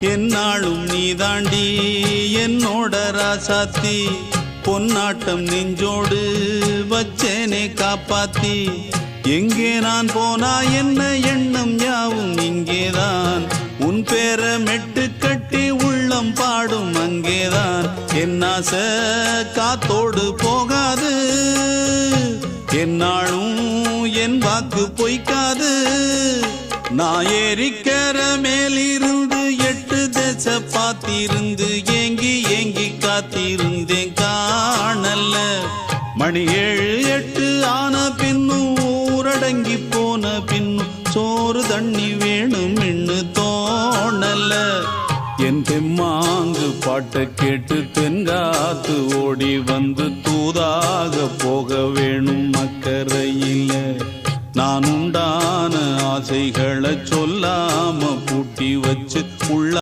என்னாலும் நீதாண்டி என்னோட ராசாத்தி, பொன்னாட்டம் நெஞ்சோடு வச்சேனே காப்பாத்தி. எங்கே நான் போனா என்ன எண்ணம் யாவும் இங்கேதான், உன் பேர மெட்டு கட்டி உள்ளம் பாடும் அங்கேதான். என் ஆசை காத்தோடு போகாது, என்னாலும் என் வாக்கு பொய்க்காது. நான் ஏறிக்கிற மேலிருந்து 8 தேச பாத்திருந்து ஏங்கி ஏங்கி காத்திருந்தேன் காணல்ல. மணி 7 8 ஆன பின்னும் ஊரடங்கி போன பின்னும் சோறு தண்ணி வேணும் இன்னு தோணல. என் தெம்மாங்கு பாட்டை கேட்டு தென்காத்து ஓடி வந்து தூதாக போக வேணும் அக்கறையில. நான் உண்டான ஆசைகளை சொல்லாம பூட்டி வச்சு உள்ள